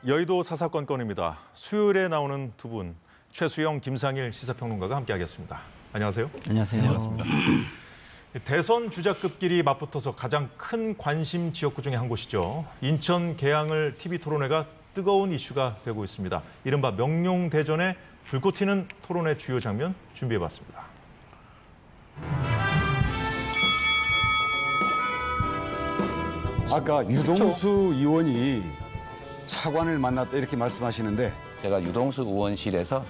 여의도 사사건건입니다. 수요일에 나오는 두 분, 최수영, 김상일 시사평론가가 함께하겠습니다. 안녕하세요. 안녕하세요. 반갑습니다. 대선 주자급끼리 맞붙어서 가장 큰 관심 지역구 중에 한 곳이죠. 인천 계양을 TV토론회가 뜨거운 이슈가 되고 있습니다. 이른바 명룡대전의 불꽃 튀는 토론회 주요 장면 준비해봤습니다. 아까 유동수 의원이 차관을 만났다 이렇게 말씀하시는데 제가 유동수 의원실에서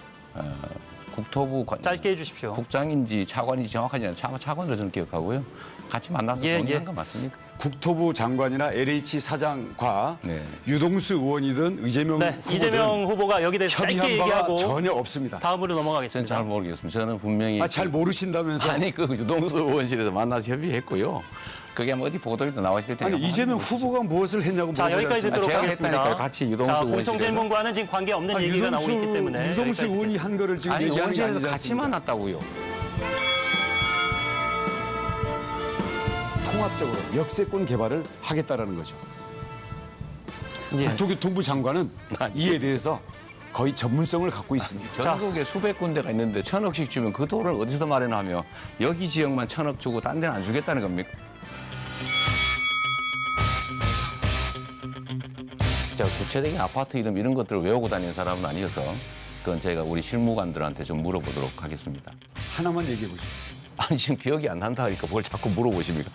국토부 짧게 해주십시오. 국장인지 차관인지 정확하지 않아요. 차관으로 저는 기억하고요. 같이 만나서 논의한 거 맞습니까? 국토부 장관이나 LH 사장과 네. 유동수 의원이든 이재명 후보든 이재명 후보가 여기 대해서 짧게 협의한 바가 얘기하고 전혀 없습니다. 다음으로 저는 넘어가겠습니다. 잘 모르겠습니다. 저는 분명히 잘 모르신다면서? 아니 그 유동수 의원실에서 만나서 협의했고요. 그게 아마 어디 보도에도 나와 있을 텐데. 아니 이재명 후보가 무엇을 했냐고 자, 여기까지 물어보지 듣도록 제가 하겠습니다. 했다니까요. 같이 유동수 자, 의원실에서. 공통질문과는 지금 관계없는 얘기가 나오고 있기 때문에 유동수 의원이 한 거를 지금 아니 얘기하는 게 의원실에서 아니지 같이 않습니까? 만났다고요. 통합적으로 역세권 개발을 하겠다라는 거죠. 국토교통부 장관은 이에 대해서 거의 전문성을 갖고 있습니다. 전국에 수백 군데가 있는데 1,000억씩 주면 그 돈을 어디서 마련하며 여기 지역만 1,000억 주고 딴 데는 안 주겠다는 겁니까? 제가 구체적인 아파트 이름 이런 것들을 외우고 다니는 사람은 아니어서 그건 제가 우리 실무관들한테 좀 물어보도록 하겠습니다. 하나만 얘기해 보시죠. 아니 지금 기억이 안 난다 하니까 뭘 자꾸 물어보십니까?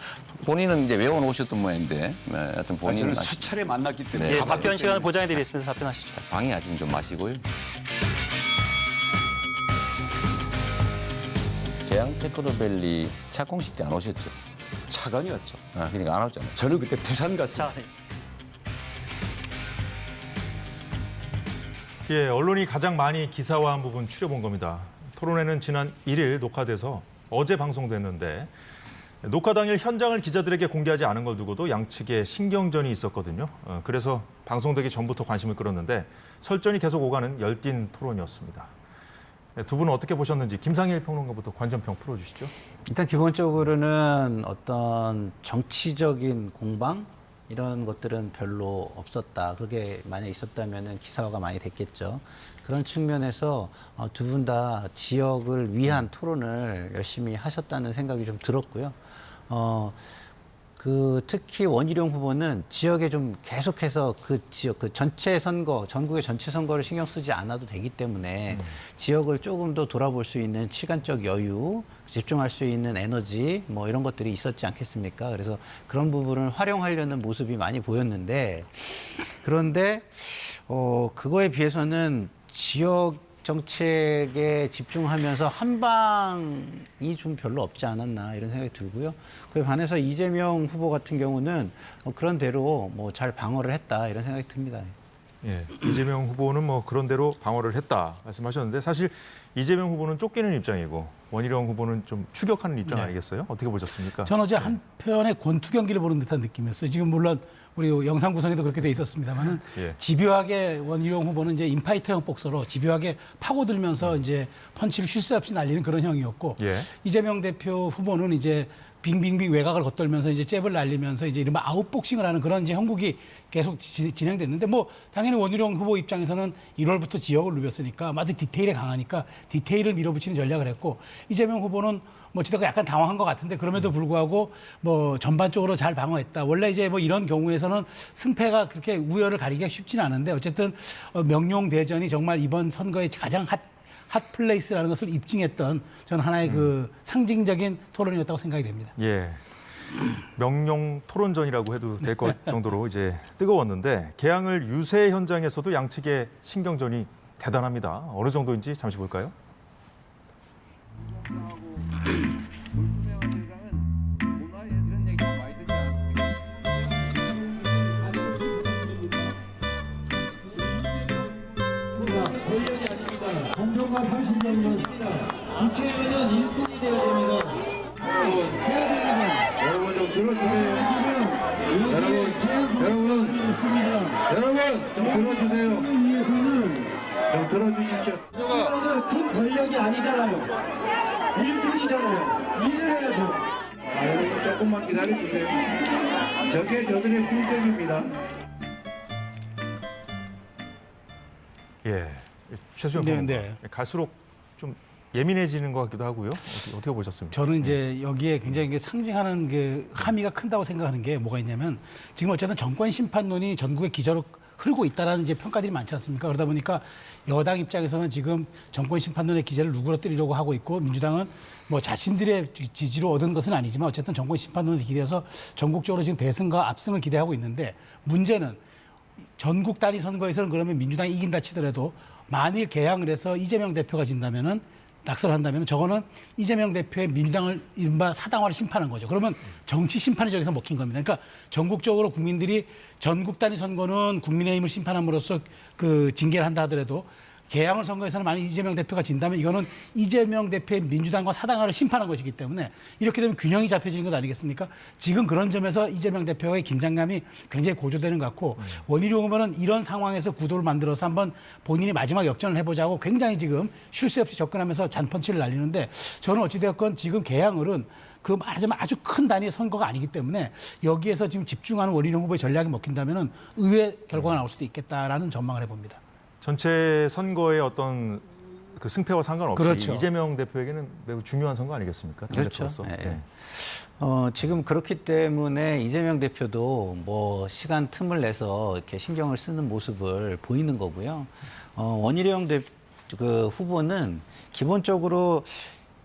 본인은 이제 외워놓으셨던 모양인데 하여튼 본인은 저는 수차례 만났기 때문에 네, 예, 다 답변 봤기 시간을 때문에. 보장해드리겠습니다. 답변하시죠. 방해하진 좀 마시고요. 계양 테크노밸리 착공식 때 안 오셨죠? 차관이었죠. 그러니까 안 오잖아요. 저는 그때 부산 갔습니다. 자, 예, 언론이 가장 많이 기사화한 부분 추려본 겁니다. 토론회는 지난 1일 녹화돼서 어제 방송됐는데 녹화 당일 현장을 기자들에게 공개하지 않은 걸 두고도 양측에 신경전이 있었거든요. 그래서 방송되기 전부터 관심을 끌었는데 설전이 계속 오가는 열띤 토론이었습니다. 두 분은 어떻게 보셨는지 김상일 평론가부터 관전평 풀어주시죠. 일단 기본적으로는 어떤 정치적인 공방 이런 것들은 별로 없었다. 그게 만약 있었다면 기사화가 많이 됐겠죠. 그런 측면에서 두 분 다 지역을 위한 토론을 열심히 하셨다는 생각이 좀 들었고요. 특히 원희룡 후보는 지역에 좀 계속해서 그 지역, 그 전체 선거, 전국의 전체 선거를 신경 쓰지 않아도 되기 때문에 지역을 조금 더 돌아볼 수 있는 시간적 여유, 집중할 수 있는 에너지, 뭐 이런 것들이 있었지 않겠습니까? 그래서 그런 부분을 활용하려는 모습이 많이 보였는데, 그런데, 그거에 비해서는 지역 정책에 집중하면서 한 방이 좀 별로 없지 않았나 이런 생각이 들고요. 그에 반해서 이재명 후보 같은 경우는 그런 대로 뭐 잘 방어를 했다 이런 생각이 듭니다. 예, 이재명 후보는 뭐 그런 대로 방어를 했다 말씀하셨는데 사실 이재명 후보는 쫓기는 입장이고 원희룡 후보는 좀 추격하는 입장 아니겠어요? 어떻게 보셨습니까? 저는 어제 한편의 권투 경기를 보는 듯한 느낌이었어요. 지금 물론 우리 영상 구성에도 그렇게 돼 있었습니다만은 예. 집요하게 원희룡 후보는 이제 인파이터형 복서로 집요하게 파고들면서 이제 펀치를 쉴 새 없이 날리는 그런 형이었고 예. 이재명 대표 후보는 이제 빙빙빙 외곽을 겉돌면서 이제 잽을 날리면서 이제 이른바 아웃복싱을 하는 그런 이제 형국이 계속 진행됐는데 뭐 당연히 원희룡 후보 입장에서는 1월부터 지역을 누볐으니까 아주 디테일에 강하니까 디테일을 밀어붙이는 전략을 했고 이재명 후보는 뭐 지다가 약간 당황한 것 같은데 그럼에도 불구하고 뭐 전반적으로 잘 방어했다. 원래 이제 뭐 이런 경우에서는 승패가 그렇게 우열을 가리기가 쉽지는 않은데 어쨌든 명룡대전이 정말 이번 선거의 가장 핫플레이스라는 것을 입증했던 저는 하나의 그 상징적인 토론이었다고 생각이 됩니다. 예. 명룡 토론전이라고 해도 될 것 정도로 이제 뜨거웠는데 계양을 유세 현장에서도 양측의 신경전이 대단합니다. 어느 정도인지 잠시 볼까요? 권력이 아닙니다. 공정과 30년입니다. 국회의원은 일꾼이 되어야 됩니다. 해야 됩니다. 여러분 좀 들어주세요. 여러분 좀 들어주세요. 위해서는 좀 들어주십시오. 국회의원은 큰 권력이 아니잖아요. 일꾼이잖아요. 일을 해야죠. 여러분 조금만 기다려주세요. 저게 저들의 품격입니다. 예, 최수영 네, 평론가. 네. 갈수록 좀 예민해지는 것 같기도 하고요. 어떻게 보셨습니까? 저는 이제 여기에 굉장히 이게 상징하는 그 함의가 큰다고 생각하는 게 뭐가 있냐면 지금 어쨌든 정권 심판론이 전국의 기저로 흐르고 있다라는 이제 평가들이 많지 않습니까? 그러다 보니까 여당 입장에서는 지금 정권 심판론의 기제를 누그러뜨리려고 하고 있고 민주당은 뭐 자신들의 지지로 얻은 것은 아니지만 어쨌든 정권 심판론에 기대어서 전국적으로 지금 대승과 압승을 기대하고 있는데 문제는 전국 단위 선거에서는 그러면 민주당이 이긴다 치더라도 만일 개항을 해서 이재명 대표가 진다면은 낙선한다면 저거는 이재명 대표의 민주당을 이른바 사당화를 심판한 거죠. 그러면 정치 심판이 저기서 먹힌 겁니다. 그러니까 전국적으로 국민들이 전국 단위 선거는 국민의힘을 심판함으로써 그 징계를 한다 하더라도 개항을 선거에서는 만약 이재명 대표가 진다면 이거는 이재명 대표의 민주당과 사당화를 심판한 것이기 때문에 이렇게 되면 균형이 잡혀지는 것 아니겠습니까? 지금 그런 점에서 이재명 대표의 긴장감이 굉장히 고조되는 것 같고 원희룡 후보는 이런 상황에서 구도를 만들어서 한번 본인이 마지막 역전을 해보자고 굉장히 지금 쉴 새 없이 접근하면서 잔펀치를 날리는데 저는 어찌되었건 지금 개항을은 그 말하자면 아주 큰 단위의 선거가 아니기 때문에 여기에서 지금 집중하는 원희룡 후보의 전략이 먹힌다면 의외의 결과가 나올 수도 있겠다라는 전망을 해봅니다. 전체 선거의 어떤 그 승패와 상관없이 그렇죠. 이재명 대표에게는 매우 중요한 선거 아니겠습니까? 그렇죠. 당대표로서. 예, 예. 네. 지금 그렇기 때문에 이재명 대표도 뭐 시간 틈을 내서 이렇게 신경을 쓰는 모습을 보이는 거고요. 원희룡 그 후보는 기본적으로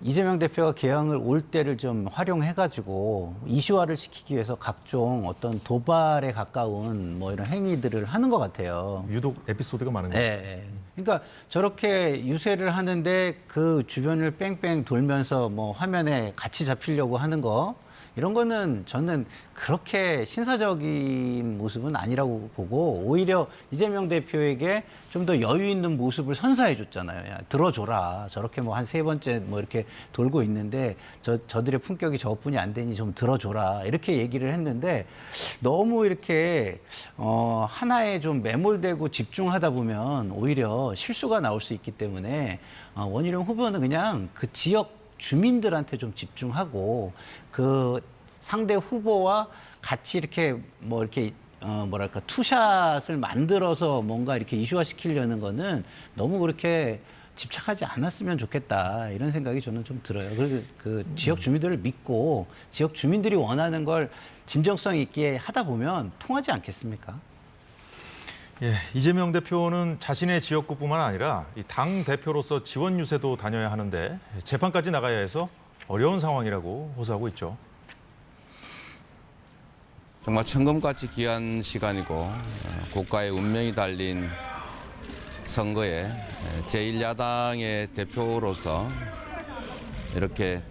이재명 대표가 개항을 올 때를 좀 활용해가지고 이슈화를 시키기 위해서 각종 어떤 도발에 가까운 뭐 이런 행위들을 하는 것 같아요. 유독 에피소드가 많은 거예요. 예. 그러니까 저렇게 유세를 하는데 그 주변을 뺑뺑 돌면서 뭐 화면에 같이 잡히려고 하는 거 이런 거는 저는 그렇게 신사적인 모습은 아니라고 보고 오히려 이재명 대표에게 좀 더 여유 있는 모습을 선사해 줬잖아요. 야, 들어줘라. 저렇게 뭐 한 세 번째 뭐 이렇게 돌고 있는데 저들의 품격이 저뿐이 안 되니 좀 들어줘라. 이렇게 얘기를 했는데 너무 이렇게 하나에 좀 매몰되고 집중하다 보면 오히려 실수가 나올 수 있기 때문에 원희룡 후보는 그냥 그 지역 주민들한테 좀 집중하고 그 상대 후보와 같이 이렇게 뭐 이렇게 뭐랄까 투샷을 만들어서 뭔가 이렇게 이슈화 시키려는 거는 너무 그렇게 집착하지 않았으면 좋겠다 이런 생각이 저는 좀 들어요. 그리고 그 지역 주민들을 믿고 지역 주민들이 원하는 걸 진정성 있게 하다 보면 통하지 않겠습니까? 예, 이재명 대표는 자신의 지역구뿐만 아니라 이 당 대표로서 지원 유세도 다녀야 하는데 재판까지 나가야 해서 어려운 상황이라고 호소하고 있죠. 정말 천금같이 귀한 시간이고 국가의 운명이 달린 선거에 제1야당의 대표로서 이렇게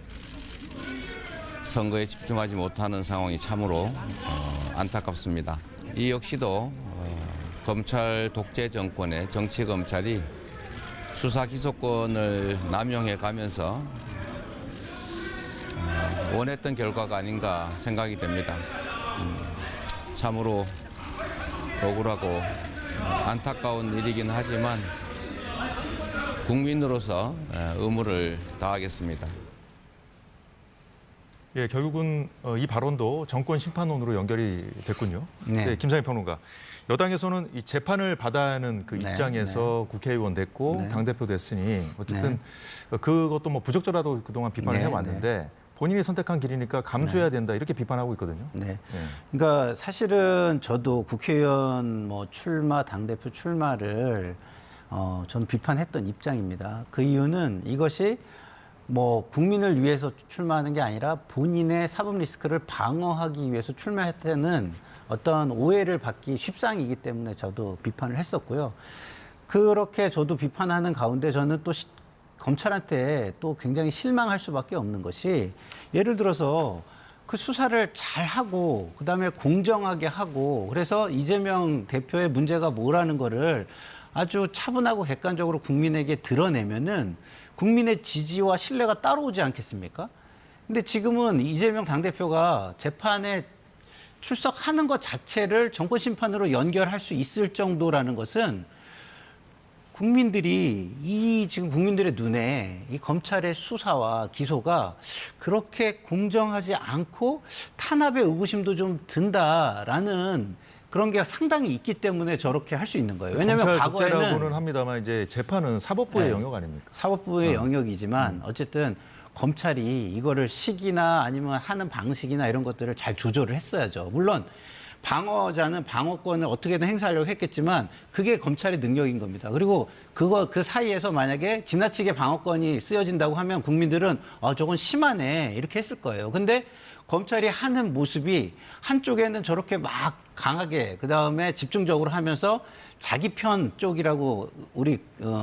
선거에 집중하지 못하는 상황이 참으로 안타깝습니다. 이 역시도 검찰 독재 정권의 정치 검찰이 수사 기소권을 남용해 가면서 원했던 결과가 아닌가 생각이 됩니다. 참으로 억울하고 안타까운 일이긴 하지만 국민으로서 의무를 다하겠습니다. 예, 결국은 이 발언도 정권 심판론으로 연결이 됐군요. 네. 김상희 평론가. 여당에서는 이 재판을 받아야 하는 그 네, 입장에서 국회의원 됐고 네. 당대표 됐으니 어쨌든 그것도 뭐 부적절하도 그동안 비판을 네, 해왔는데 본인이 선택한 길이니까 감수해야 된다 이렇게 비판하고 있거든요. 네. 네. 그러니까 사실은 저도 국회의원 뭐 출마, 당대표 출마를 전 비판했던 입장입니다. 그 이유는 이것이 뭐 국민을 위해서 출마하는 게 아니라 본인의 사법 리스크를 방어하기 위해서 출마했다는 어떤 오해를 받기 쉽상이기 때문에 저도 비판을 했었고요. 그렇게 저도 비판하는 가운데 저는 또 검찰한테 또 굉장히 실망할 수밖에 없는 것이 예를 들어서 그 수사를 잘 하고 그다음에 공정하게 하고 그래서 이재명 대표의 문제가 뭐라는 거를 아주 차분하고 객관적으로 국민에게 드러내면은 국민의 지지와 신뢰가 따라오지 않겠습니까? 근데 지금은 이재명 당대표가 재판에 출석하는 것 자체를 정권 심판으로 연결할 수 있을 정도라는 것은 국민들이 지금 국민들의 눈에 이 검찰의 수사와 기소가 그렇게 공정하지 않고 탄압의 의구심도 좀 든다라는 그런 게 상당히 있기 때문에 저렇게 할 수 있는 거예요. 왜냐하면 검찰 독재라고는 과거에는 합니다만 이제 재판은 사법부의 네. 영역 아닙니까? 사법부의 영역이지만 어쨌든 검찰이 이거를 시기나 아니면 하는 방식이나 이런 것들을 잘 조절을 했어야죠. 물론 방어자는 방어권을 어떻게든 행사하려고 했겠지만 그게 검찰의 능력인 겁니다. 그리고 그 사이에서 만약에 지나치게 방어권이 쓰여진다고 하면 국민들은 저건 심하네 이렇게 했을 거예요. 근데 검찰이 하는 모습이 한쪽에는 저렇게 막 강하게 그다음에 집중적으로 하면서 자기 편 쪽이라고 우리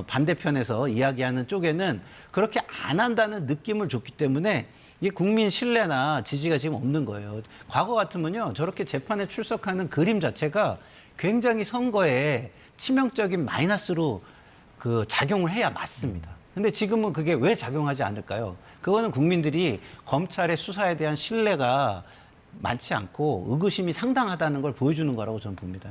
반대편에서 이야기하는 쪽에는 그렇게 안 한다는 느낌을 줬기 때문에 이게 국민 신뢰나 지지가 지금 없는 거예요. 과거 같으면요 저렇게 재판에 출석하는 그림 자체가 굉장히 선거에 치명적인 마이너스로 그 작용을 해야 맞습니다. 근데 지금은 그게 왜 작용하지 않을까요? 그거는 국민들이 검찰의 수사에 대한 신뢰가 많지 않고 의구심이 상당하다는 걸 보여주는 거라고 저는 봅니다.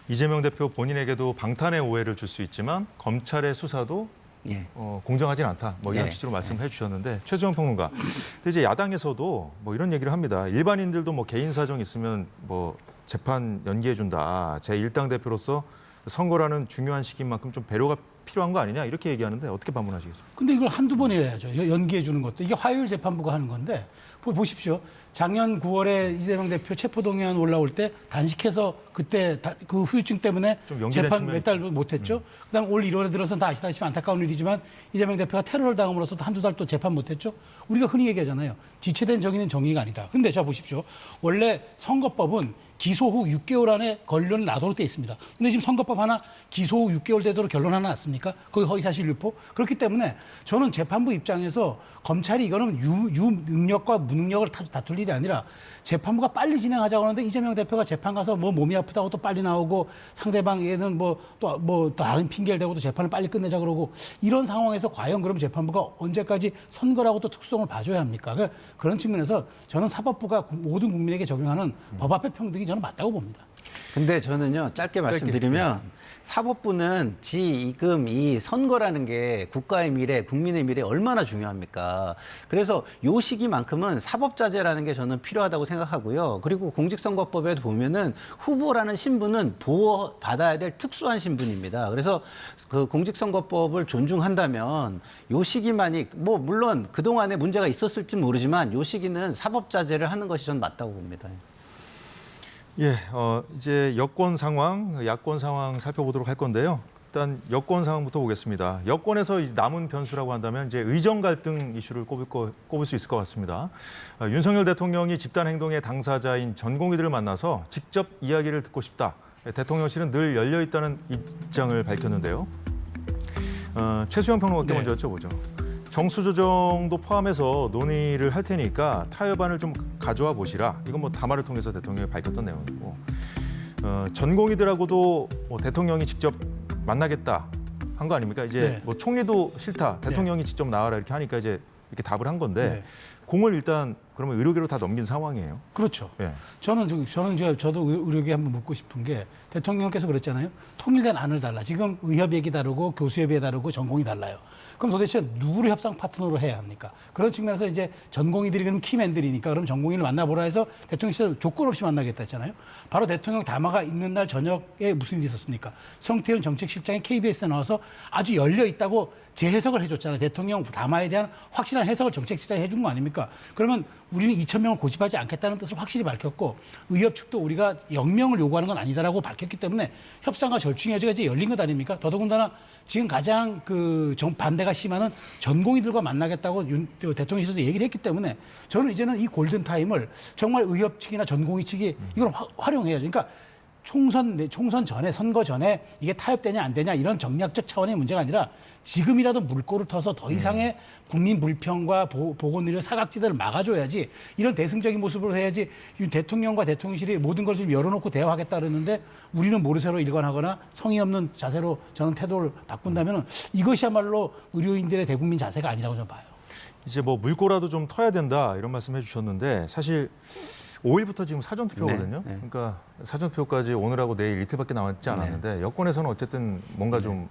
이재명 대표 본인에게도 방탄의 오해를 줄 수 있지만 검찰의 수사도 예. 공정하진 않다. 뭐 이런 예. 취지로 말씀해 주셨는데 최수영 평론가. 근데 이제 야당에서도 뭐 이런 얘기를 합니다. 일반인들도 뭐 개인 사정 있으면 뭐 재판 연기해 준다. 제 일당 대표로서 선거라는 중요한 시기인 만큼 좀 배려가 필요한 거 아니냐 이렇게 얘기하는데 어떻게 반문하시겠습니까? 근데 이걸 한두 번 해야죠. 연기해 주는 것도. 이게 화요일 재판부가 하는 건데 보십시오. 작년 9월에 이재명 대표 체포동의안 올라올 때 단식해서 그때 그 후유증 때문에 좀 연기된 재판 측면이 몇 달 못했죠. 그다음 올 1월에 들어서 다 아시다시피 안타까운 일이지만 이재명 대표가 테러를 당함으로써 한두 달 또 재판 못했죠. 우리가 흔히 얘기하잖아요. 지체된 정의는 정의가 아니다. 근데 자 보십시오. 원래 선거법은 기소 후 6개월 안에 결론을 나도록 돼 있습니다. 근데 지금 선거법 하나 기소 후 6개월 되도록 결론 하나 났습니까? 거기 허위사실 유포? 그렇기 때문에 저는 재판부 입장에서 검찰이 이거는 유능력과 무능력을 다툴 일이 아니라 재판부가 빨리 진행하자고 하는데 이재명 대표가 재판 가서 뭐 몸이 아프다고 또 빨리 나오고 상대방 얘는 또 다른 핑계를 대고 또 재판을 빨리 끝내자 그러고 이런 상황에서 과연 그럼 재판부가 언제까지 선거라고 또 특수성을 봐줘야 합니까? 그러니까 그런 측면에서 저는 사법부가 모든 국민에게 적용하는 법 앞의 평등이 저는 맞다고 봅니다. 근데 저는요 짧게 말씀드리면 사법부는 지금 이 선거라는 게 국가의 미래, 국민의 미래에 얼마나 중요합니까? 그래서 요 시기만큼은 사법자제라는 게 저는 필요하다고 생각하고요. 그리고 공직선거법에도 보면은 후보라는 신분은 보호받아야 될 특수한 신분입니다. 그래서 그 공직선거법을 존중한다면 요 시기만이 뭐 물론 그동안에 문제가 있었을지 모르지만 요 시기는 사법자제를 하는 것이 저는 맞다고 봅니다. 예, 이제 여권 상황, 야권 상황 살펴보도록 할 건데요. 일단 여권 상황부터 보겠습니다. 여권에서 이제 남은 변수라고 한다면 이제 의정 갈등 이슈를 꼽을 수 있을 것 같습니다. 윤석열 대통령이 집단 행동의 당사자인 전공의들을 만나서 직접 이야기를 듣고 싶다. 대통령실은 늘 열려 있다는 입장을 밝혔는데요. 최수영 평론가께 먼저 여쭤보죠. 정수 조정도 포함해서 논의를 할 테니까 타협안을 좀 가져와 보시라. 이건 뭐 담화를 통해서 대통령이 밝혔던 내용이고 전공의들하고도 뭐 대통령이 직접 만나겠다 한 거 아닙니까? 이제 네. 뭐 총리도 싫다. 대통령이 직접 나와라 이렇게 하니까 이제 이렇게 답을 한 건데 공을 일단 그러면 의료계로 다 넘긴 상황이에요. 그렇죠. 예. 저도 의료계 한번 묻고 싶은 게 대통령께서 그랬잖아요. 통일된 안을 달라. 지금 의협 얘기 다르고 교수협이 다르고 전공이 달라요. 그럼 도대체 누구를 협상 파트너로 해야 합니까? 그런 측면에서 이제 전공의들이 그럼 키맨들이니까 그럼 전공의를 만나보라 해서 대통령께서 조건 없이 만나겠다 했잖아요. 바로 대통령 담화가 있는 날 저녁에 무슨 일이 있었습니까? 성태훈 정책실장이 KBS에 나와서 아주 열려 있다고 재해석을 해줬잖아요. 대통령 담화에 대한 확실한 해석을 정책실장이 해준 거 아닙니까? 그러면 우리는 2,000명을 고집하지 않겠다는 뜻을 확실히 밝혔고 의협 측도 우리가 0명을 요구하는 건 아니다라고 밝혔기 때문에 협상과 절충의 여지가 이제 열린 것 아닙니까? 더더군다나 지금 가장 반대가 심한 전공의들과 만나겠다고 대통령실에서 얘기를 했기 때문에 저는 이제는 이 골든타임을 정말 의협 측이나 전공의 측이 이걸 활용해야죠. 그러니까 총선 전에, 선거 전에 이게 타협되냐 안 되냐 이런 정략적 차원의 문제가 아니라 지금이라도 물꼬를 터서 더 이상의 국민 불평과 보건의료 사각지대를 막아줘야지 이런 대승적인 모습으로 해야지 대통령과 대통령실이 모든 것을 좀 열어놓고 대화하겠다 그러는데 우리는 모르쇠로 일관하거나 성의 없는 자세로 저는 태도를 바꾼다면 이것이야말로 의료인들의 대국민 자세가 아니라고 저는 봐요. 이제 뭐 물꼬라도 좀 터야 된다 이런 말씀해 주셨는데 사실 5일부터 지금 사전투표거든요. 네. 그러니까 사전투표까지 오늘하고 내일 이틀밖에 남았지 않았는데 여권에서는 어쨌든 뭔가 좀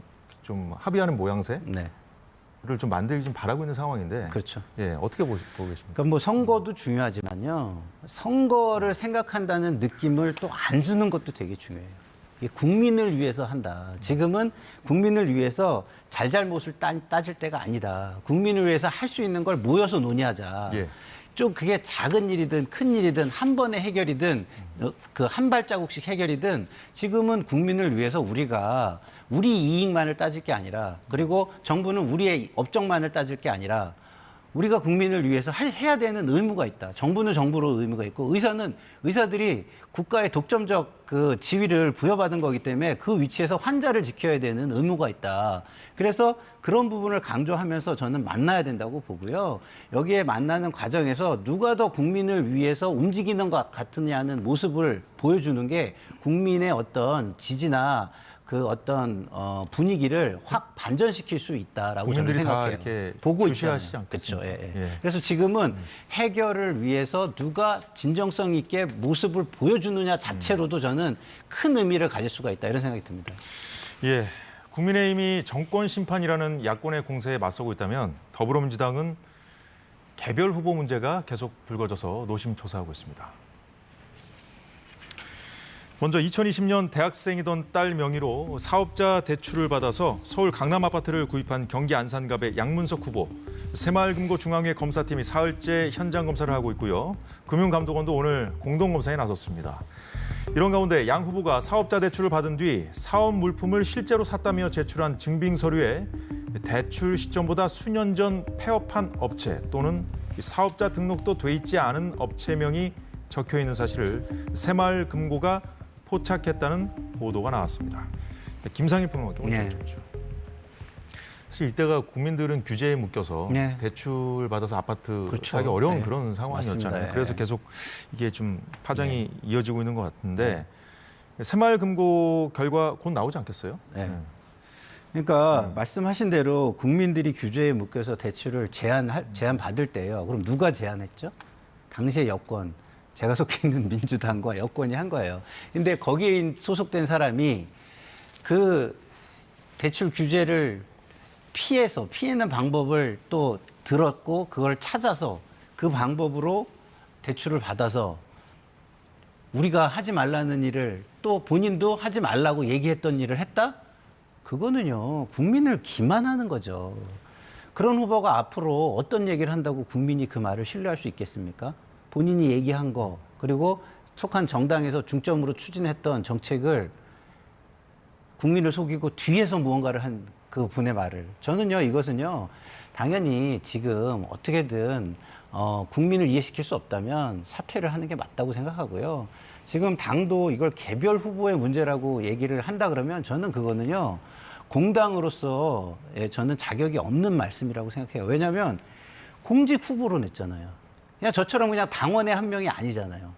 합의하는 모양새? 네. 좀 만들기 좀 바라고 있는 상황인데. 그렇죠. 예, 어떻게 보고 계십니까? 그러니까 뭐 선거도 중요하지만요. 선거를 생각한다는 느낌을 또 안 주는 것도 되게 중요해요. 이게 국민을 위해서 한다. 지금은 국민을 위해서 잘잘못을 따질 때가 아니다. 국민을 위해서 할 수 있는 걸 모여서 논의하자. 예. 좀 그게 작은 일이든 큰 일이든 한 번의 해결이든 그 한 발자국씩 해결이든 지금은 국민을 위해서 우리가 우리 이익만을 따질 게 아니라 그리고 정부는 우리의 업적만을 따질 게 아니라 우리가 국민을 위해서 해야 되는 의무가 있다. 정부는 정부로 의무가 있고 의사는 의사들이 국가의 독점적 그 지위를 부여받은 거기 때문에 그 위치에서 환자를 지켜야 되는 의무가 있다. 그래서 그런 부분을 강조하면서 저는 만나야 된다고 보고요. 여기에 만나는 과정에서 누가 더 국민을 위해서 움직이는 것 같으냐는 모습을 보여주는 게 국민의 어떤 지지나 그 어떤 분위기를 확 반전시킬 수 있다라고 저는 국민들이 다 생각해요. 이렇게 보고 주시하시지 있잖아요. 않겠습니까? 그렇죠. 예, 예. 예. 그래서 지금은 해결을 위해서 누가 진정성 있게 모습을 보여주느냐 자체로도 저는 큰 의미를 가질 수가 있다 이런 생각이 듭니다. 예, 국민의힘이 정권 심판이라는 야권의 공세에 맞서고 있다면 더불어민주당은 개별 후보 문제가 계속 불거져서 노심초사하고 있습니다. 먼저 2020년 대학생이던 딸 명의로 사업자 대출을 받아서 서울 강남 아파트를 구입한 경기 안산갑의 양문석 후보. 새마을금고중앙회 검사팀이 사흘째 현장 검사를 하고 있고요. 금융감독원도 오늘 공동검사에 나섰습니다. 이런 가운데 양 후보가 사업자 대출을 받은 뒤 사업 물품을 실제로 샀다며 제출한 증빙 서류에 대출 시점보다 수년 전 폐업한 업체 또는 사업자 등록도 돼 있지 않은 업체명이 적혀 있는 사실을 새마을금고가 포착했다는 보도가 나왔습니다. 김상희 평론가께 먼저 여쭤보죠. 사실 이때가 국민들은 규제에 묶여서 대출 받아서 아파트 그렇죠. 사기 어려운 네. 그런 상황이었잖아요. 맞습니다. 그래서 계속 이게 좀 파장이 이어지고 있는 것 같은데 새마을금고 결과 곧 나오지 않겠어요? 네. 그러니까 말씀하신 대로 국민들이 규제에 묶여서 대출을 제한 받을 때요. 그럼 누가 제한했죠? 당시의 여권. 제가 속해 있는 민주당과 여권이 한 거예요. 근데 거기에 소속된 사람이 그 대출 규제를 피해는 방법을 또 들었고 그걸 찾아서 그 방법으로 대출을 받아서 우리가 하지 말라는 일을 또 본인도 하지 말라고 얘기했던 일을 했다? 그거는요, 국민을 기만하는 거죠. 그런 후보가 앞으로 어떤 얘기를 한다고 국민이 그 말을 신뢰할 수 있겠습니까? 본인이 얘기한 거 그리고 속한 정당에서 중점으로 추진했던 정책을 국민을 속이고 뒤에서 무언가를 한 그 분의 말을 저는요 이것은요 당연히 지금 어떻게든 국민을 이해시킬 수 없다면 사퇴를 하는 게 맞다고 생각하고요. 지금 당도 이걸 개별 후보의 문제라고 얘기를 한다 그러면 저는 그거는요 공당으로서 저는 자격이 없는 말씀이라고 생각해요. 왜냐하면 공직 후보로 냈잖아요. 그냥 저처럼 그냥 당원의 한 명이 아니잖아요.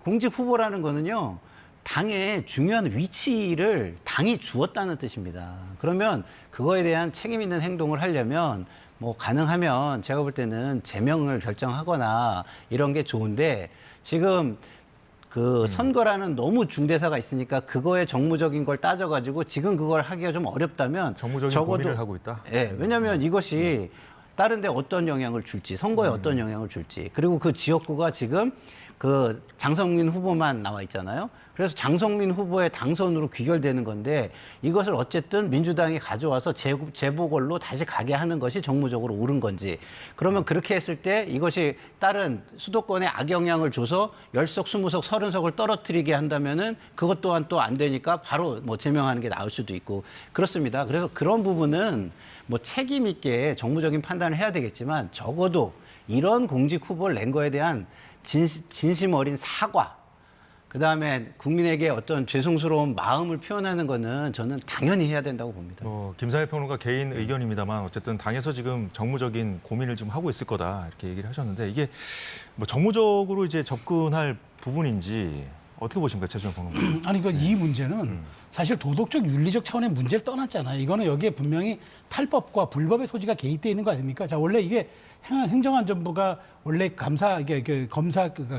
공직 후보라는 거는요, 당의 중요한 위치를 당이 주었다는 뜻입니다. 그러면 그거에 대한 책임 있는 행동을 하려면 뭐 가능하면 제가 볼 때는 제명을 결정하거나 이런 게 좋은데 지금 그 선거라는 너무 중대사가 있으니까 그거에 정무적인 걸 따져가지고 지금 그걸 하기가 좀 어렵다면 정무적인 고민을 하고 있다? 예, 왜냐하면 이것이 다른 데 어떤 영향을 줄지, 선거에 어떤 영향을 줄지, 그리고 그 지역구가 지금 그 장성민 후보만 나와 있잖아요. 그래서 장성민 후보의 당선으로 귀결되는 건데 이것을 어쨌든 민주당이 가져와서 재보궐로 다시 가게 하는 것이 정무적으로 옳은 건지, 그러면 그렇게 했을 때 이것이 다른 수도권에 악영향을 줘서 10석, 20석, 30석을 떨어뜨리게 한다면은 그것 또한 또 안 되니까 바로 뭐 제명하는 게 나올 수도 있고 그렇습니다. 그래서 그런 부분은 뭐 책임 있게 정무적인 판단을 해야 되겠지만 적어도 이런 공직 후보를 낸 거에 대한 진심 어린 사과, 그다음에 국민에게 어떤 죄송스러운 마음을 표현하는 거는 저는 당연히 해야 된다고 봅니다. 김상희 평론가 개인 의견입니다만 어쨌든 당에서 지금 정무적인 고민을 좀 하고 있을 거다 이렇게 얘기를 하셨는데 이게 뭐 정무적으로 이제 접근할 부분인지 어떻게 보십니까, 최수영 평론가? 아니, 이 문제는 사실 도덕적, 윤리적 차원의 문제를 떠났잖아요. 이거는 여기에 분명히 탈법과 불법의 소지가 개입되어 있는 거 아닙니까? 자, 원래 이게 행정안전부가 원래 검사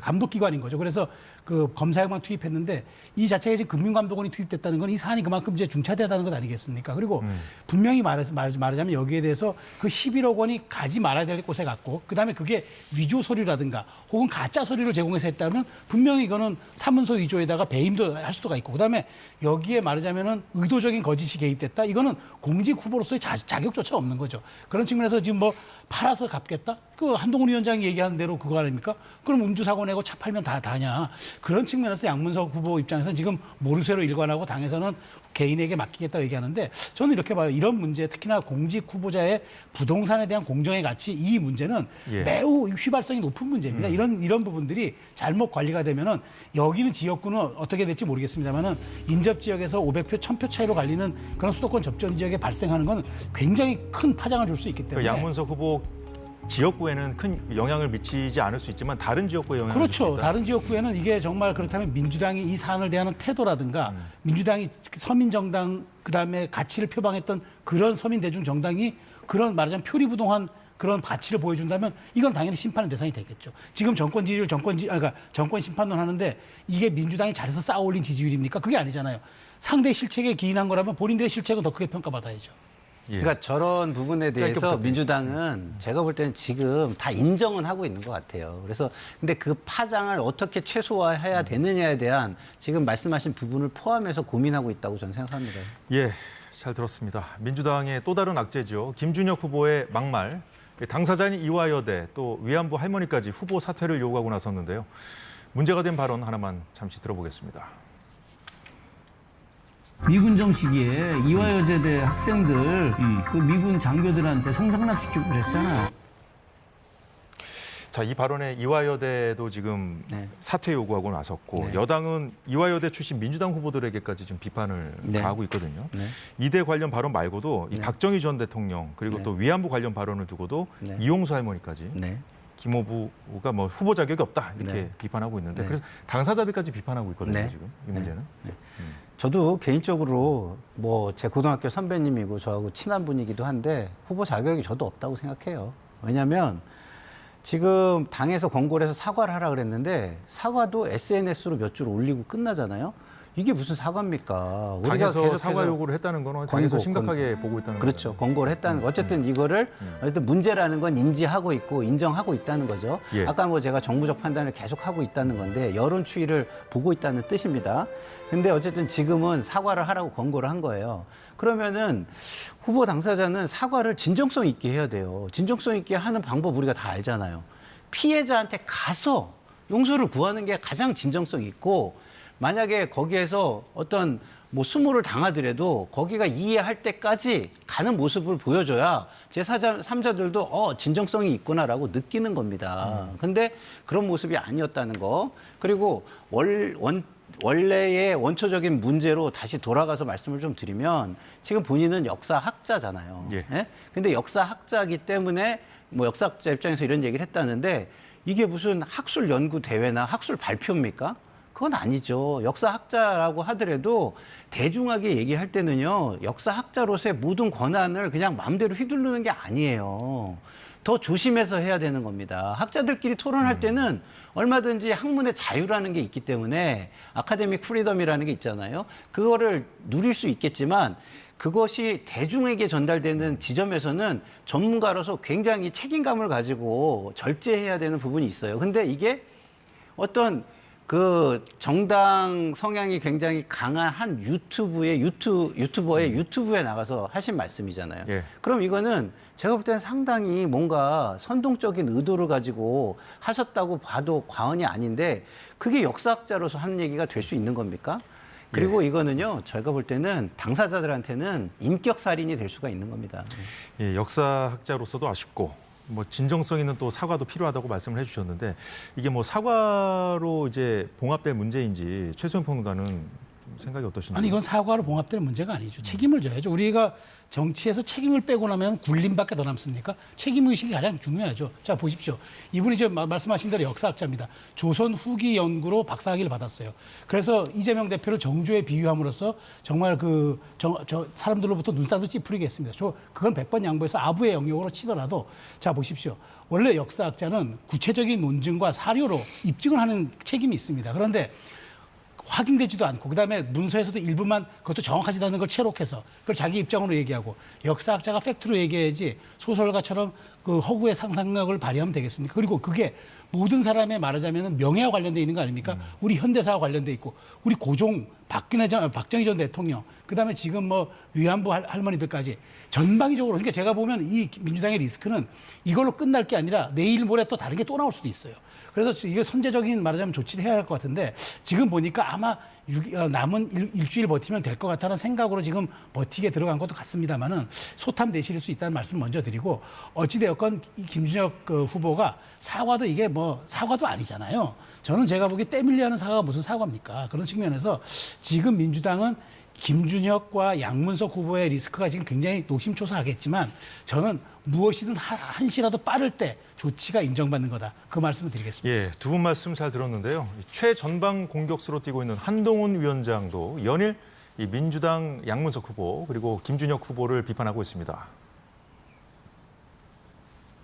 감독기관인 거죠. 그래서 그 검사역만 투입했는데 이 자체가 이제 금융감독원이 투입됐다는 건 이 사안이 그만큼 이제 중차대하다는 것 아니겠습니까? 그리고 분명히 말하자면 여기에 대해서 그 11억 원이 가지 말아야 될 곳에 갔고 그다음에 그게 위조 서류라든가 혹은 가짜 서류를 제공해서 했다면 분명히 이거는 사문서 위조에다가 배임도 할 수도 있고 그다음에 여기에 말하자면은 의도적인 거짓이 개입됐다. 이거는 공직 후보로서의 자격조차 없는 거죠. 그런 측면에서 지금 뭐 팔아서 갚겠다? 그 한동훈 위원장이 얘기하는 대로 그거 아닙니까? 그럼 운주사고 내고 차 팔면 다냐. 그런 측면에서 양문석 후보 입장에서는 지금 모르쇠로 일관하고 당에서는 개인에게 맡기겠다 얘기하는데 저는 이렇게 봐요. 이런 문제 특히나 공직 후보자의 부동산에 대한 공정의 가치 이 문제는 매우 휘발성이 높은 문제입니다. 이런 부분들이 잘못 관리가 되면은 여기는 지역구는 어떻게 될지 모르겠습니다만은 인접 지역에서 500표, 1000표 차이로 갈리는 그런 수도권 접전 지역에 발생하는 건 굉장히 큰 파장을 줄 수 있기 때문에 양문석 후보 지역구에는 큰 영향을 미치지 않을 수 있지만 다른 지역구에 영향을 미칠 수 그렇죠. 있다. 다른 지역구에는 이게 정말 그렇다면 민주당이 이 사안을 대하는 태도라든가 민주당이 서민정당 그다음에 가치를 표방했던 그런 서민대중 정당이 그런 말하자면 표리부동한 그런 가치를 보여준다면 이건 당연히 심판의 대상이 되겠죠. 지금 정권 지지율, 그러니까 정권 심판론 하는데 이게 민주당이 잘해서 쌓아올린 지지율입니까? 그게 아니잖아요. 상대 실책에 기인한 거라면 본인들의 실책은 더 크게 평가받아야죠. 그러니까 저런 부분에 대해서 민주당은 제가 볼 때는 지금 다 인정은 하고 있는 것 같아요. 그래서 근데 그 파장을 어떻게 최소화해야 되느냐에 대한 지금 말씀하신 부분을 포함해서 고민하고 있다고 저는 생각합니다. 예, 잘 들었습니다. 민주당의 또 다른 악재죠. 김준혁 후보의 막말, 당사자인 이화여대 또 위안부 할머니까지 후보 사퇴를 요구하고 나섰는데요. 문제가 된 발언 하나만 잠시 들어보겠습니다. 미군정 시기에 이화여제대 학생들 그 미군 장교들한테 성상납시키고 그랬잖아. 자, 이 발언에 이화여대도 지금 사퇴 요구하고 나섰고 여당은 이화여대 출신 민주당 후보들에게까지 좀 비판을 가하고 있거든요. 이대 관련 발언 말고도 이 박정희 전 대통령 그리고 또 위안부 관련 발언을 두고도 이용수 할머니까지 김 후보가 뭐 후보 자격이 없다 이렇게 비판하고 있는데 그래서 당사자들까지 비판하고 있거든요. 지금 이 문제는. 저도 개인적으로 뭐 제 고등학교 선배님이고 저하고 친한 분이기도 한데 후보 자격이 저도 없다고 생각해요. 왜냐하면 지금 당에서 권고를 해서 사과를 하라 그랬는데 사과도 SNS로 몇 줄 올리고 끝나잖아요. 이게 무슨 사과입니까? 우리가 당에서 계속해서 사과 요구를 했다는 건 당에서 심각하게 보고 있다는 거죠. 그렇죠. 권고를 했다는 거. 어쨌든 이거를 어쨌든 문제라는 건 인지하고 있고 인정하고 있다는 거죠. 아까 뭐 제가 정무적 판단을 계속하고 있다는 건데 여론 추이를 보고 있다는 뜻입니다. 근데 어쨌든 지금은 사과를 하라고 권고를 한 거예요. 그러면은 후보 당사자는 사과를 진정성 있게 해야 돼요. 진정성 있게 하는 방법 우리가 다 알잖아요. 피해자한테 가서 용서를 구하는 게 가장 진정성 있고 만약에 거기에서 어떤 뭐 수모를 당하더라도 거기가 이해할 때까지 가는 모습을 보여줘야 제3자들도 진정성이 있구나라고 느끼는 겁니다. 근데 그런 모습이 아니었다는 거. 그리고 원래의 원초적인 문제로 다시 돌아가서 말씀을 좀 드리면 지금 본인은 역사학자잖아요. 근데 역사학자이기 때문에 뭐 역사학자 입장에서 이런 얘기를 했다는데 이게 무슨 학술 연구 대회나 학술 발표입니까? 그건 아니죠. 역사학자라고 하더라도 대중하게 얘기할 때는요. 역사학자로서의 모든 권한을 그냥 마음대로 휘두르는 게 아니에요. 더 조심해서 해야 되는 겁니다. 학자들끼리 토론할 때는 얼마든지 학문의 자유라는 게 있기 때문에 아카데믹 프리덤이라는 게 있잖아요. 그거를 누릴 수 있겠지만 그것이 대중에게 전달되는 지점에서는 전문가로서 굉장히 책임감을 가지고 절제해야 되는 부분이 있어요. 근데 이게 어떤 그 정당 성향이 굉장히 강한 한 유튜버의 유튜브에 나가서 하신 말씀이잖아요. 그럼 이거는 제가 볼 때는 상당히 뭔가 선동적인 의도를 가지고 하셨다고 봐도 과언이 아닌데 그게 역사학자로서 하는 얘기가 될 수 있는 겁니까? 그리고 이거는요, 저희가 볼 때는 당사자들한테는 인격살인이 될 수가 있는 겁니다. 역사학자로서도 아쉽고 뭐 진정성 있는 또 사과도 필요하다고 말씀을 해주셨는데 이게 뭐 사과로 이제 봉합될 문제인지 최소영 평론가는 생각이 어떠신가요? 아니 이건 사과로 봉합되는 문제가 아니죠. 책임을 져야죠. 우리가 정치에서 책임을 빼고 나면 굴림밖에 더 남습니까? 책임의식이 가장 중요하죠. 자 보십시오. 이분이 이제 말씀하신 대로 역사학자입니다. 조선 후기 연구로 박사학위를 받았어요. 그래서 이재명 대표를 정조에 비유함으로써 정말 사람들로부터 눈살도 찌푸리게 했습니다. 그건 100번 양보해서 아부의 영역으로 치더라도 자 보십시오. 원래 역사학자는 구체적인 논증과 사료로 입증을 하는 책임이 있습니다. 그런데 확인되지도 않고 그다음에 문서에서도 일부만 그것도 정확하지 않은 걸 채록해서 그걸 자기 입장으로 얘기하고 역사학자가 팩트로 얘기해야지 소설가처럼 그 허구의 상상력을 발휘하면 되겠습니까? 그리고 그게 모든 사람의 말하자면 명예와 관련돼 있는 거 아닙니까? 우리 현대사와 관련돼 있고 우리 고종 박정희 전 대통령 그다음에 지금 뭐 위안부 할머니들까지 전방위적으로 그러니까 제가 보면 이 민주당의 리스크는 이걸로 끝날 게 아니라 내일 모레 또 다른 게 또 나올 수도 있어요. 그래서 이게 선제적인 말하자면 조치를 해야 할 것 같은데 지금 보니까 아마 남은 일주일 버티면 될 것 같다는 생각으로 지금 버티게 들어간 것도 같습니다만은 소탐 대실일 수 있다는 말씀 먼저 드리고 어찌되었건 이 김준혁 후보가 사과도 이게 뭐 사과도 아니잖아요. 저는 제가 보기에 때밀려 하는 사과가 무슨 사과입니까? 그런 측면에서 지금 민주당은 김준혁과 양문석 후보의 리스크가 지금 굉장히 노심초사하겠지만 저는 무엇이든 한시라도 빠를 때 조치가 인정받는 거다. 그 말씀을 드리겠습니다. 예, 두 분 말씀 잘 들었는데요. 최전방 공격수로 뛰고 있는 한동훈 위원장도 연일 이 민주당 양문석 후보 그리고 김준혁 후보를 비판하고 있습니다.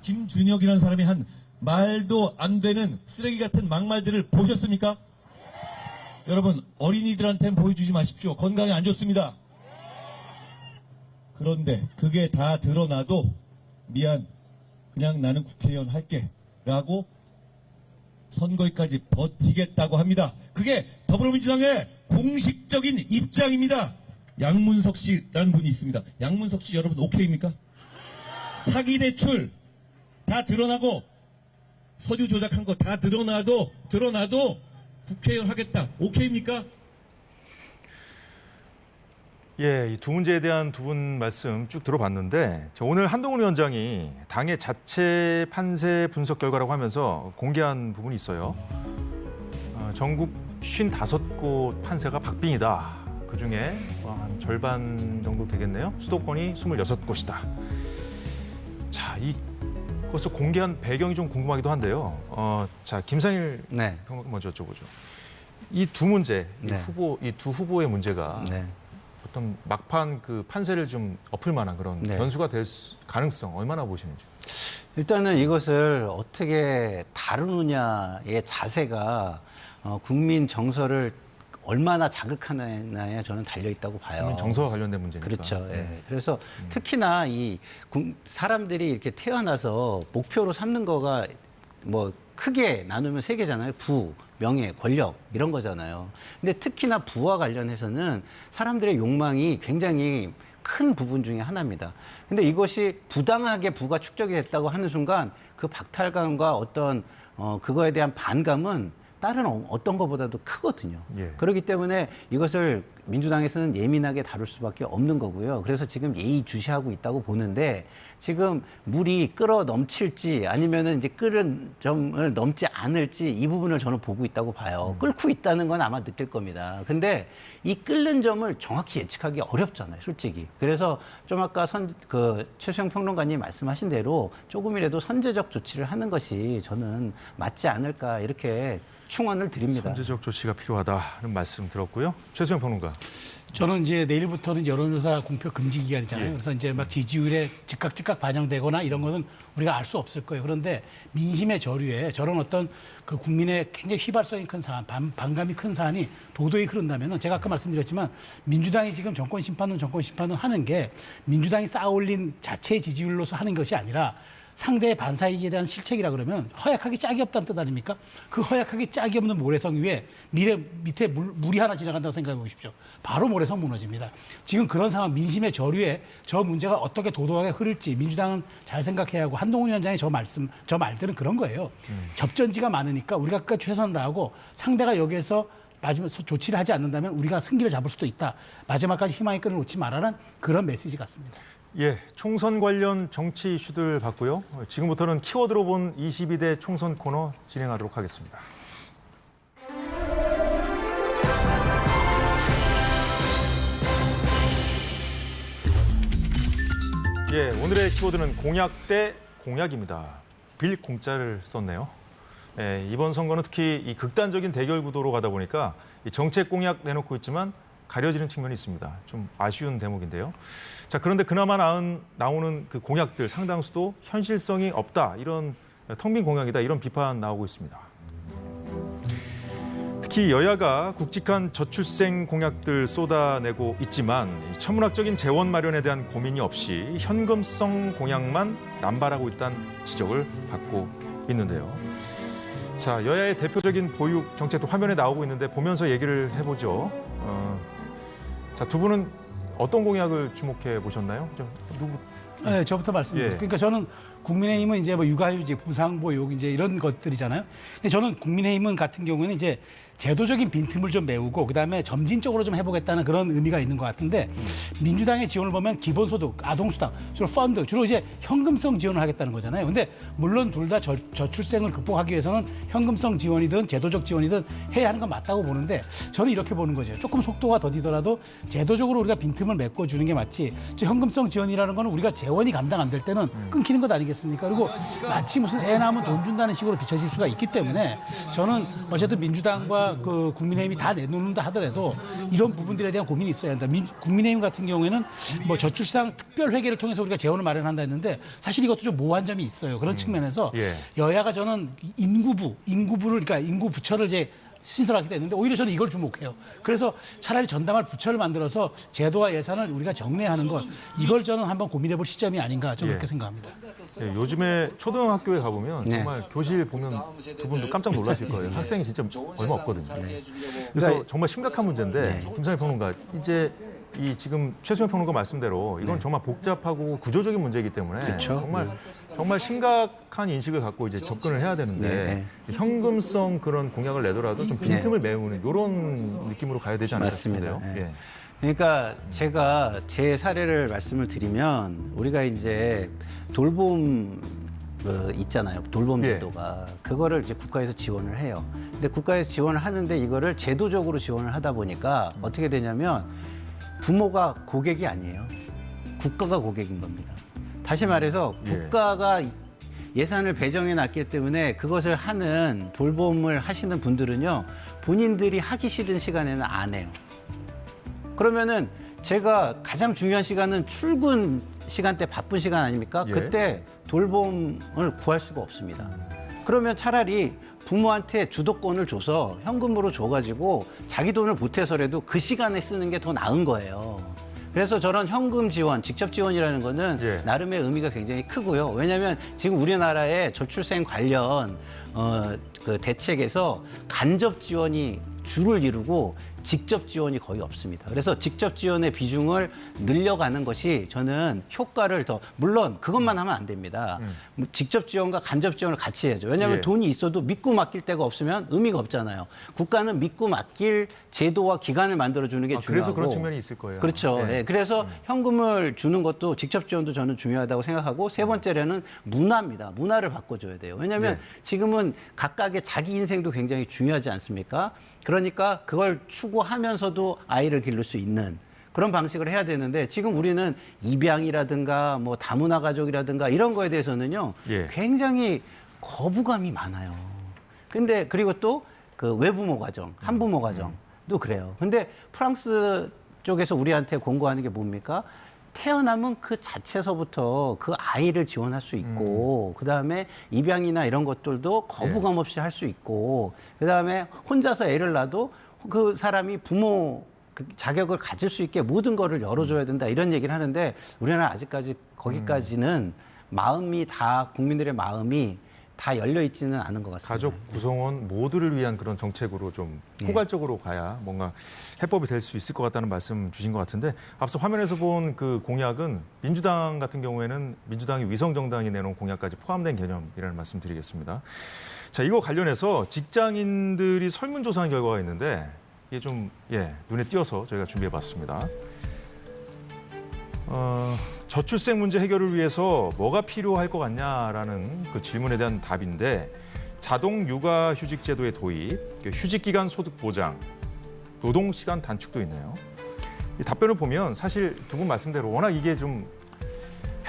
김준혁이라는 사람이 한 말도 안 되는 쓰레기 같은 막말들을 보셨습니까? 여러분 어린이들한테는 보여주지 마십시오. 건강에 안 좋습니다. 그런데 그게 다 드러나도 미안 그냥 나는 국회의원 할게 라고 선거까지 버티겠다고 합니다. 그게 더불어민주당의 공식적인 입장입니다. 양문석 씨라는 분이 있습니다. 양문석 씨 여러분 오케이입니까? 사기 대출 다 드러나고 서류 조작한 거 다 드러나도 국회의원 하겠다. 오케이입니까? 예, 이 두 문제에 대한 두 분 말씀 쭉 들어봤는데 오늘 한동훈 위원장이 당의 자체 판세 분석 결과라고 하면서 공개한 부분이 있어요. 전국 55곳 판세가 박빙이다. 그중에 한 절반 정도 되겠네요. 수도권이 26곳이다. 자, 이것을 공개한 배경이 좀 궁금하기도 한데요. 자, 김상일 평론가 먼저 여쭤보죠. 이 두 문제, 이 두 후보의 문제가 어떤 막판 그 판세를 좀 엎을 만한 그런 변수가 될 가능성 얼마나 보시는지. 일단은 이것을 어떻게 다루느냐의 자세가 국민 정서를 얼마나 자극하느냐에 저는 달려 있다고 봐요. 국민 정서와 관련된 문제니까. 그렇죠. 예. 그래서 특히나 이 사람들이 이렇게 태어나서 목표로 삼는 거가 뭐 크게 나누면 세 개잖아요. 부, 명예, 권력 이런 거잖아요. 근데 특히나 부와 관련해서는 사람들의 욕망이 굉장히 큰 부분 중에 하나입니다. 근데 이것이 부당하게 부가 축적이 됐다고 하는 순간 그 박탈감과 어떤 그거에 대한 반감은 다른 어떤 것보다도 크거든요. 예. 그렇기 때문에 이것을 민주당에서는 예민하게 다룰 수밖에 없는 거고요. 그래서 지금 예의주시하고 있다고 보는데 지금 물이 끓어 넘칠지 아니면은 이제 끓은 점을 넘지 않을지 이 부분을 저는 보고 있다고 봐요. 끓고 있다는 건 아마 느낄 겁니다. 근데 이 끓는 점을 정확히 예측하기 어렵잖아요, 솔직히. 그래서 좀 아까 최수영 평론가님 말씀하신 대로 조금이라도 선제적 조치를 하는 것이 저는 맞지 않을까 이렇게 충원을 드립니다. 선제적 조치가 필요하다는 말씀 들었고요. 최수영 평론가. 저는 이제 내일부터는 여론조사 공표 금지 기간이잖아요. 예. 그래서 이제 막 지지율에 즉각 반영되거나 이런 거는 우리가 알 수 없을 거예요. 그런데 민심의 저류에 저런 어떤 그 국민의 굉장히 휘발성이 큰 사안, 반감이 큰 사안이 도도히 흐른다면은 제가 아까 말씀드렸지만 민주당이 지금 정권 심판은 하는 게 민주당이 쌓아올린 자체 지지율로서 하는 것이 아니라 상대의 반사이익에 대한 실책이라 그러면 허약하게 짝이 없다는 뜻 아닙니까? 그 허약하게 짝이 없는 모래성 위에 밑에 물이 하나 지나간다고 생각해 보십시오. 바로 모래성 무너집니다. 지금 그런 상황 민심의 저류에 저 문제가 어떻게 도도하게 흐를지 민주당은 잘 생각해야 하고 한동훈 위원장의 저 말들은 그런 거예요. 접전지가 많으니까 우리가 끝까지 최선을 다하고 상대가 여기에서 마지막 조치를 하지 않는다면 우리가 승기를 잡을 수도 있다. 마지막까지 희망의 끈을 놓지 말아라는 그런 메시지 같습니다. 예, 총선 관련 정치 이슈들 봤고요. 지금부터는 키워드로 본 22대 총선 코너 진행하도록 하겠습니다. 예, 오늘의 키워드는 공약 대 공약입니다. 빌 공짜를 썼네요. 예, 이번 선거는 특히 이 극단적인 대결 구도로 가다 보니까 이 정책 공약 내놓고 있지만 가려지는 측면이 있습니다. 좀 아쉬운 대목인데요. 자, 그런데 그나마 나오는 그 공약들 상당수도 현실성이 없다. 이런 텅 빈 공약이다. 이런 비판 나오고 있습니다. 특히 여야가 굵직한 저출생 공약들 쏟아내고 있지만 천문학적인 재원 마련에 대한 고민이 없이 현금성 공약만 남발하고 있다는 지적을 받고 있는데요. 자, 여야의 대표적인 보육 정책도 화면에 나오고 있는데 보면서 얘기를 해보죠. 자, 두 분은 어떤 공약을 주목해 보셨나요? 네, 저부터 말씀드릴게요. 예. 그러니까 저는 국민의힘은 이제 뭐 육아휴직, 부상보육 이제 이런 것들이잖아요. 근데 저는 국민의힘은 같은 경우에는 이제 제도적인 빈틈을 좀 메우고 그다음에 점진적으로 좀 해보겠다는 그런 의미가 있는 것 같은데 민주당의 지원을 보면 기본소득, 아동수당, 주로 펀드, 주로 이제 현금성 지원을 하겠다는 거잖아요. 근데 물론 둘 다 저출생을 극복하기 위해서는 현금성 지원이든 제도적 지원이든 해야 하는 건 맞다고 보는데 저는 이렇게 보는 거죠. 조금 속도가 더디더라도 제도적으로 우리가 빈틈을 메꿔주는 게 맞지. 현금성 지원이라는 거는 우리가 재원이 감당 안 될 때는 끊기는 것 아니겠습니까? 그리고 마치 무슨 애 낳으면 돈 준다는 식으로 비춰질 수가 있기 때문에 저는 어쨌든 민주당과 그 국민의힘이 다 내놓는다 하더라도 이런 부분들에 대한 고민이 있어야 한다. 국민의힘 같은 경우에는 뭐 저출산 특별회계를 통해서 우리가 재원을 마련한다 했는데 사실 이것도 좀 모호한 점이 있어요. 그런 측면에서 예. 여야가 저는 인구부를 그러니까 인구 부처를 이제 신설하게 됐는데 오히려 저는 이걸 주목해요. 그래서 차라리 전담할 부처를 만들어서 제도와 예산을 우리가 정리하는 것 이걸 저는 한번 고민해볼 시점이 아닌가 저는 그렇게 생각합니다. 예, 요즘에 초등학교에 가보면 네. 정말 교실 보면 두 분도 깜짝 놀라실 거예요. 학생이 진짜 얼마 없거든요. 그래서 정말 심각한 문제인데 김상일 평론가 이제 이 지금 최수영 평론가 말씀대로 이건 정말 복잡하고 구조적인 문제이기 때문에 그렇죠. 정말 심각한 인식을 갖고 이제 접근을 해야 되는데 현금성 그런 공약을 내더라도 좀 빈틈을 메우는 이런 느낌으로 가야 되지 않을까 싶은데요. 맞습니다. 예. 그러니까 제가 제 사례를 말씀을 드리면 우리가 이제 돌봄 있잖아요. 돌봄 제도가 그거를 이제 국가에서 지원을 해요. 근데 국가에서 지원을 하는데 이거를 제도적으로 지원을 하다 보니까 어떻게 되냐면 부모가 고객이 아니에요. 국가가 고객인 겁니다. 다시 말해서 국가가 예산을 배정해 놨기 때문에 그것을 하는 돌봄을 하시는 분들은요. 본인들이 하기 싫은 시간에는 안 해요. 그러면은 제가 가장 중요한 시간은 출근 시간대 바쁜 시간 아닙니까? 그때 돌봄을 구할 수가 없습니다. 그러면 차라리 부모한테 주도권을 줘서 현금으로 줘가지고 자기 돈을 보태서라도 그 시간에 쓰는 게 더 나은 거예요. 그래서 저런 현금 지원, 직접 지원이라는 거는 나름의 의미가 굉장히 크고요. 왜냐하면 지금 우리나라의 저출생 관련 그 대책에서 간접 지원이 주를 이루고 직접 지원이 거의 없습니다. 그래서 직접 지원의 비중을 늘려가는 것이 저는 효과를 더 물론 그것만 하면 안 됩니다. 직접 지원과 간접 지원을 같이 해야죠. 왜냐하면 돈이 있어도 믿고 맡길 데가 없으면 의미가 없잖아요. 국가는 믿고 맡길 제도와 기관을 만들어주는 게 중요하고. 그래서 그런 측면이 있을 거예요. 그렇죠. 예, 그래서 현금을 주는 것도 직접 지원도 저는 중요하다고 생각하고 세 번째로는 문화입니다. 문화를 바꿔줘야 돼요. 왜냐하면 지금은 각각의 자기 인생도 굉장히 중요하지 않습니까? 그러니까 그걸 추구하면서도 아이를 기를 수 있는 그런 방식을 해야 되는데 지금 우리는 입양이라든가 뭐 다문화 가족이라든가 이런 거에 대해서는요 굉장히 거부감이 많아요. 근데 그리고 또 그 외부모 가정, 한부모 가정도 그래요. 근데 프랑스 쪽에서 우리한테 권고하는 게 뭡니까? 태어나면 그 자체서부터 그 아이를 지원할 수 있고 그다음에 입양이나 이런 것들도 거부감 없이 할 수 있고 그다음에 혼자서 애를 낳아도 그 사람이 부모 그 자격을 가질 수 있게 모든 거를 열어줘야 된다 이런 얘기를 하는데 우리나라 아직까지 거기까지는 마음이 다 국민들의 마음이 다 열려 있지는 않은 것 같습니다. 가족 구성원 모두를 위한 그런 정책으로 좀 포괄적으로 가야 뭔가 해법이 될 수 있을 것 같다는 말씀 주신 것 같은데 앞서 화면에서 본 그 공약은 민주당 같은 경우에는 민주당이 위성정당이 내놓은 공약까지 포함된 개념이라는 말씀 드리겠습니다. 자, 이거 관련해서 직장인들이 설문조사한 결과가 있는데 이게 좀 눈에 띄어서 저희가 준비해봤습니다. 저출생 문제 해결을 위해서 뭐가 필요할 것 같냐라는 그 질문에 대한 답인데 자동 육아휴직 제도의 도입, 휴직기간 소득 보장, 노동시간 단축도 있네요. 이 답변을 보면 사실 두 분 말씀대로 워낙 이게 좀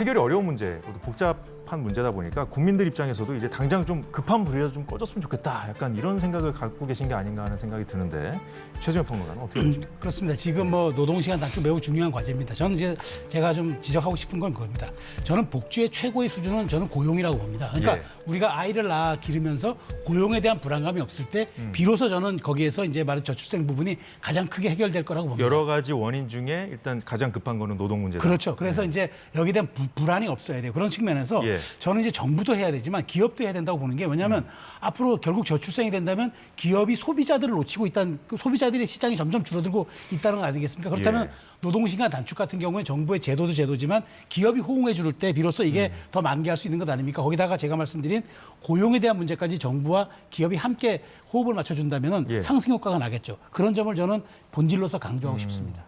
해결이 어려운 문제, 복잡한 문제다 보니까 국민들 입장에서도 이제 당장 좀 급한 불이라도 좀 꺼졌으면 좋겠다. 약간 이런 생각을 갖고 계신 게 아닌가 하는 생각이 드는데 최수영 평론가는 어떻게 보십니까? 그렇습니다. 지금 뭐 노동시간 단축 매우 중요한 과제입니다. 저는 이제 제가 좀 지적하고 싶은 건 그겁니다. 저는 복지의 최고의 수준은 저는 고용이라고 봅니다. 그러니까 예. 우리가 아이를 낳아 기르면서 고용에 대한 불안감이 없을 때 비로소 저는 거기에서 이제 말한 저출생 부분이 가장 크게 해결될 거라고 봅니다. 여러 가지 원인 중에 일단 가장 급한 거는 노동 문제다. 그렇죠. 그래서 이제 여기에 대한 불안이 없어야 돼요. 그런 측면에서 예. 저는 이제 정부도 해야 되지만 기업도 해야 된다고 보는 게 왜냐하면 앞으로 결국 저출생이 된다면 기업이 소비자들을 놓치고 있다는 그 소비자들의 시장이 점점 줄어들고 있다는 거 아니겠습니까? 그렇다면 예. 노동시간 단축 같은 경우에 정부의 제도도 제도지만 기업이 호응해 줄 때 비로소 이게 더 만개할 수 있는 것 아닙니까? 거기다가 제가 말씀드린 고용에 대한 문제까지 정부와 기업이 함께 호흡을 맞춰준다면 예. 상승 효과가 나겠죠. 그런 점을 저는 본질로서 강조하고 싶습니다.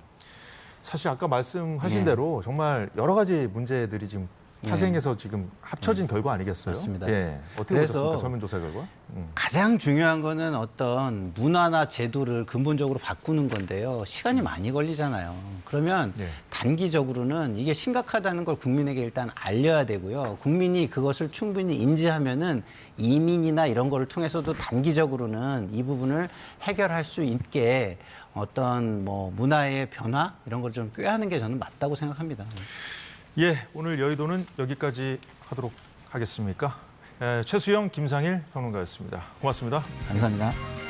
사실 아까 말씀하신 대로 정말 여러 가지 문제들이 지금 파생해서 지금 합쳐진 결과 아니겠어요? 맞습니다. 예. 어떻게 그래서 보셨습니까? 설문조사 결과? 가장 중요한 거는 어떤 문화나 제도를 근본적으로 바꾸는 건데요. 시간이 많이 걸리잖아요. 그러면 예. 단기적으로는 이게 심각하다는 걸 국민에게 일단 알려야 되고요. 국민이 그것을 충분히 인지하면은 이민이나 이런 거를 통해서도 단기적으로는 이 부분을 해결할 수 있게 어떤 뭐 문화의 변화 이런 걸 좀 꾀하는 게 저는 맞다고 생각합니다. 예, 오늘 여의도는 여기까지 하도록 하겠습니까? 최수영, 김상일 평론가였습니다. 고맙습니다. 감사합니다.